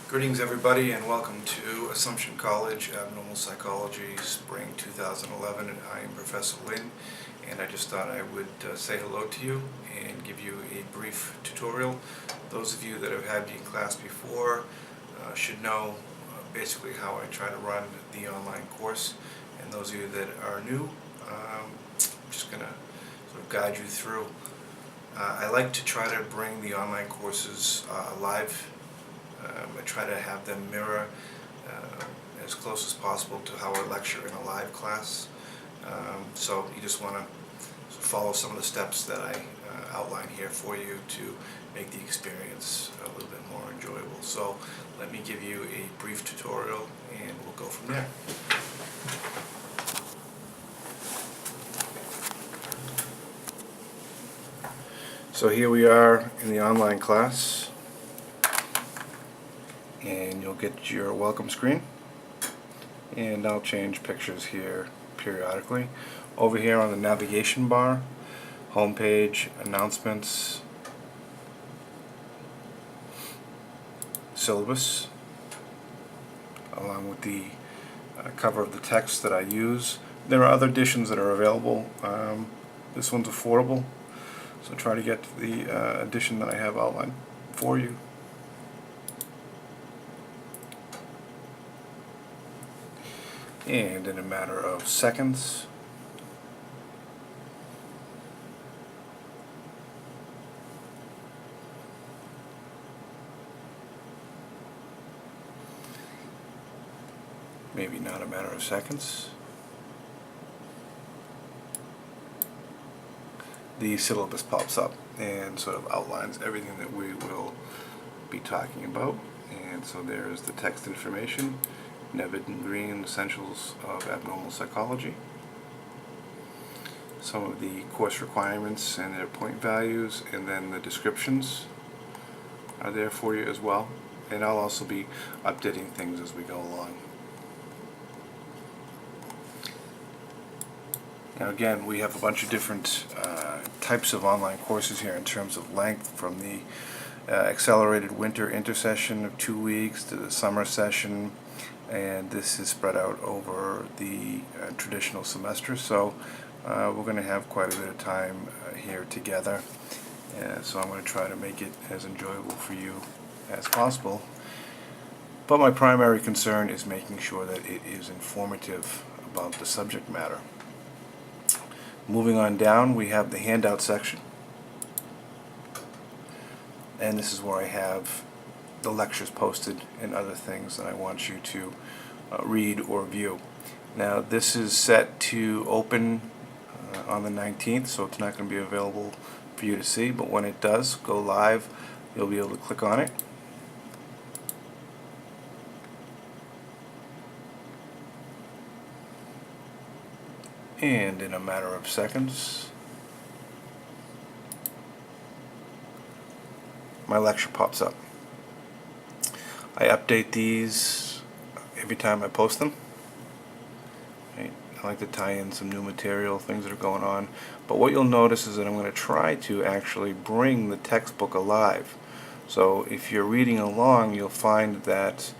Greetings everybody and welcome to Assumption College Abnormal Psychology Spring 2011, and I am Professor Lynn, and I just thought I would say hello to you and give you a brief tutorial. Those of you that have had me in class before should know basically how I try to run the online course, and those of you that are new, I'm just going to sort of guide you through. I like to try to bring the online courses live. I try to have them mirror as close as possible to how I lecture in a live class. So you just want to follow some of the steps that I outline here for you to make the experience a little bit more enjoyable. So let me give you a brief tutorial and we'll go from there. So here we are in the online class, and you'll get your welcome screen, and I'll change pictures here periodically. Over here on the navigation bar, home page, announcements, syllabus, along with the cover of the text that I use. There are other editions that are available. This one's affordable, so try to get the edition that I have outlined for you. And in a matter of seconds, maybe not a matter of seconds, the syllabus pops up and sort of outlines everything that we will be talking about. And so there's the text information, Nevid and Green, Essentials of Abnormal Psychology, some of the course requirements and their point values, and then the descriptions are there for you as well. And I'll also be updating things as we go along. Now again, we have a bunch of different types of online courses here in terms of length, from the accelerated winter intersession of 2 weeks to the summer session, and this is spread out over the traditional semester. So we're going to have quite a bit of time here together, so I'm going to try to make it as enjoyable for you as possible. But my primary concern is making sure that it is informative about the subject matter. Moving on down, we have the handout section, and this is where I have the lectures posted and other things that I want you to read or view. Now this is set to open on the 19th, so it's not going to be available for you to see, but when it does go live, you'll be able to click on it. And in a matter of seconds, my lecture pops up. I update these every time I post them. Right? I like to tie in some new material, things that are going on. But what you'll notice is that I'm going to try to actually bring the textbook alive. So if you're reading along, you'll find that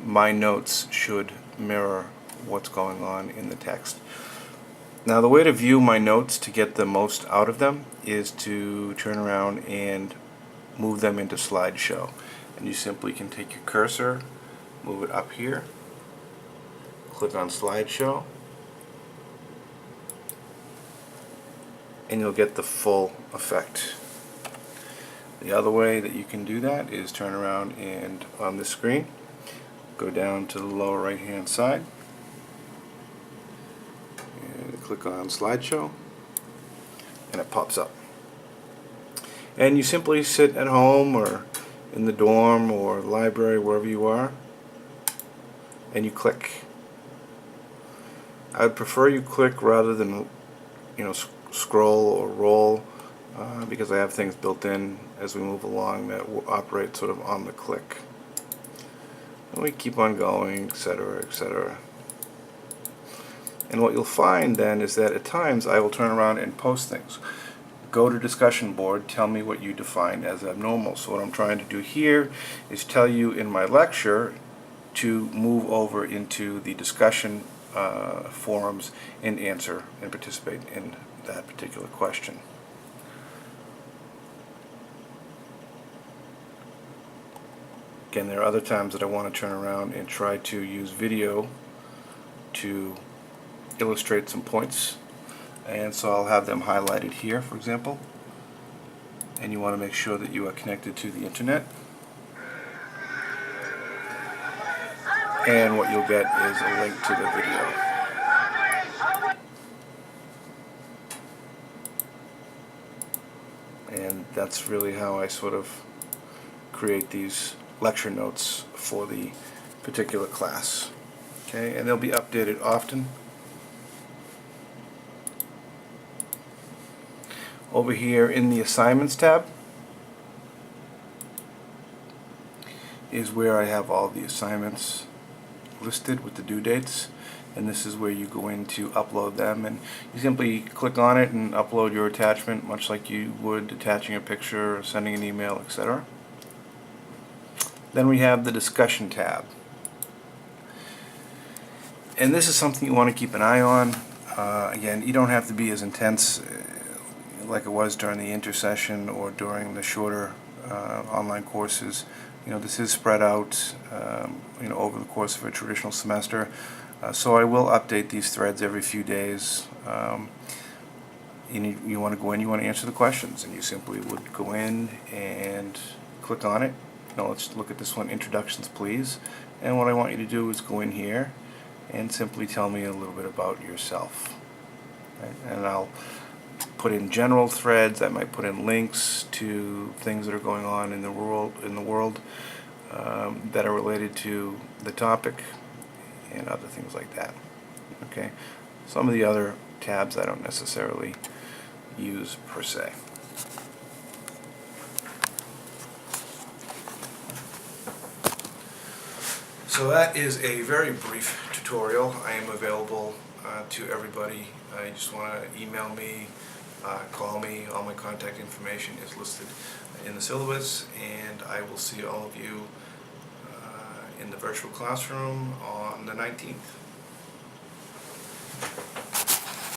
my notes should mirror what's going on in the text. Now the way to view my notes to get the most out of them is to turn around and move them into slideshow. And you simply can take your cursor, move it up here, click on slideshow, and you'll get the full effect. The other way that you can do that is turn around and on the screen, go down to the lower right hand side, and click on slideshow, and it pops up. And you simply sit at home or in the dorm or library, wherever you are, and you click. I would prefer you click rather than scroll or roll, because I have things built in as we move along that will operate sort of on the click. And we keep on going, etc., etc. And what you'll find then is that at times I will turn around and post things. go to discussion board, tell me what you define as abnormal. So what I'm trying to do here is tell you in my lecture to move over into the discussion forums and answer and participate in that particular question. Again, there are other times that I want to turn around and try to use video to illustrate some points, and so I'll have them highlighted here, for example. And you want to make sure that you are connected to the internet. And what you'll get is a link to the video. And that's really how I sort of create these lecture notes for the particular class. Okay, and they'll be updated often. Over here in the assignments tab is where I have all the assignments listed with the due dates, and this is where you go in to upload them, and you simply click on it and upload your attachment, much like you would attaching a picture or sending an email, etc. Then we have the discussion tab, and this is something you want to keep an eye on. Again, you don't have to be as intense like it was during the intersession or during the shorter online courses. You know, this is spread out over the course of a traditional semester. So I will update these threads every few days. You want to go in, you want to answer the questions, and you simply would go in and click on it. Now let's look at this one, introductions please. And what I want you to do is go in here and simply tell me a little bit about yourself. Right? And I'll put in general threads. I might put in links to things that are going on in the world that are related to the topic and other things like that. Okay, some of the other tabs I don't necessarily use per se. So that is a very brief tutorial. I am available to everybody. You just want to email me, call me. All my contact information is listed in the syllabus, and I will see all of you in the virtual classroom on the 19th.